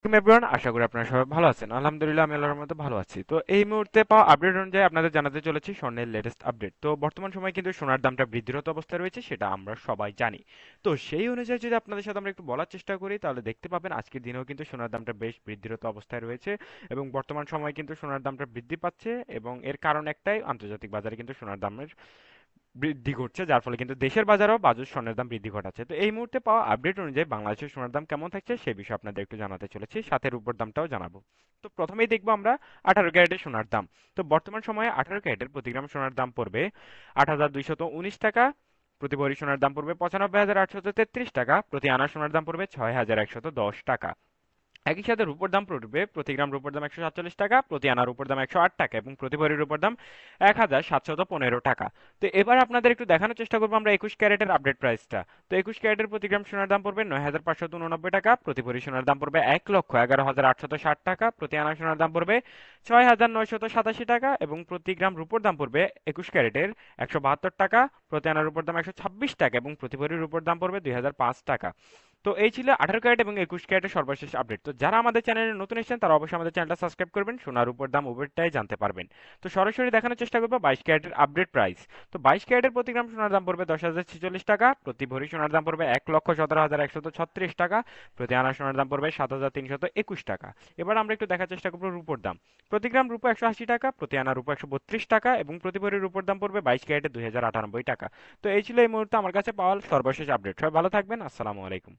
Everyone, আশা করি আপনারা সবাই ভালো আছেন। আলহামদুলিল্লাহ, আমি আল্লাহর রহমতে ভালো আছি। তো এই মুহূর্তে পাওয়া আপডেট অনুযায়ী আপনাদের জানাতে চলেছি স্বর্ণের লেটেস্ট আপডেট। তো বর্তমান সময়ে কিন্তু সোনার দামটা বৃদ্ধিরত অবস্থায় রয়েছে, সেটা আমরা সবাই জানি। তো সেই অনুযায়ী যদি আপনাদের সাথে আমরা একটু বলার চেষ্টা করি, তাহলে দেখতে পাবেন আজকের দিনেও কিন্তু সোনার দামটা বেশ বৃদ্ধিরত অবস্থায় রয়েছে এবং বর্তমান সময়ে কিন্তু সোনার দামটা বৃদ্ধি পাচ্ছে। এবং এর কারণ একটাই, আন্তর্জাতিক বাজারে কিন্তু সোনার দামের বৃদ্ধি ঘটছে, যার ফলে কিন্তু দেশের বাজারেও বাজার স্বর্ণের দাম বৃদ্ধি ঘটাচ্ছে। তো এই মুহূর্তে পাওয়া আপডেট অনুযায়ী বাংলাদেশের সোনার দাম কেমন থাকছে সেই বিষয়ে আপনাদের একটু জানাতে চলেছি, সাথে রূপোর দামটাও জানাবো। তো প্রথমেই দেখবো আমরা 18 ক্যারেটের সোনার দাম। তো বর্তমান সময়ে 18 ক্যারেটের প্রতি গ্রাম সোনার দাম পড়বে 8,219 টাকা। প্রতি ভরি সোনার দাম পড়বে 95,833 টাকা। প্রতি আনা সোনার দাম পড়বে 6,110 টাকা। একই সাথে রূপোর দাম পড়বে প্রতি গ্রাম রূপোর দাম 147 টাকা, প্রতি আনার রূপোর দাম 108 টাকা এবং প্রতি ভরির রূপোর দাম 1,715 টাকা। তো এবার আপনাদের একটু দেখানোর চেষ্টা করবো আমরা 21 ক্যারেটের আপডেট প্রাইসটা। তো 21 ক্যারেটের প্রতি গ্রাম সোনার দাম পড়বে 9,589 টাকা, প্রতি ভরি সোনার দাম পড়বে 1,11,860 টাকা, প্রতি আনা সোনার দাম পড়বে 6,987 টাকা এবং প্রতি গ্রাম রূপোর দাম পড়বে 21 ক্যারেটের 172 টাকা, প্রতি আনার রূপোর দাম 126 টাকা এবং প্রতি ভরির রূপোর দাম পড়বে 2,005 টাকা। তো এই ছিল 18 ক্যারেট এবং 21 ক্যারেটের সর্বশেষ আপডেট। তো যারা আমাদের চ্যানেলে নতুন এসেছেন তারা অবশ্যই আমাদের চ্যানেলটা সাবস্ক্রাইব করবেন, সোনার উপর দাম উভয়টাই জানতে পারবেন। তো সরাসরি দেখানোর চেষ্টা করবো 22 ক্যারেটের আপডেট প্রাইস। তো 22 ক্যারেটের প্রতি গ্রাম সোনার দাম পড়বে 10,046 টাকা, প্রতি ভরি সোনার দাম পড়বে 1,17,136 টাকা, প্রতি আনা সোনার দাম পড়বে 7,321 টাকা। এবার আমরা একটু দেখার চেষ্টা করবো রূপোর দাম। প্রতি গ্রাম রূপো 180 টাকা, প্রতি আনা রূপো 132 টাকা এবং প্রতি ভরি রূপোর দাম পড়বে 22 ক্যারেটে 2,098 টাকা। তো এই ছিল এই মুহূর্তে আমার কাছে পাওয়া সর্বশেষ আপডেট। সবাই ভালো থাকবেন, আসসালামু আলাইকুম।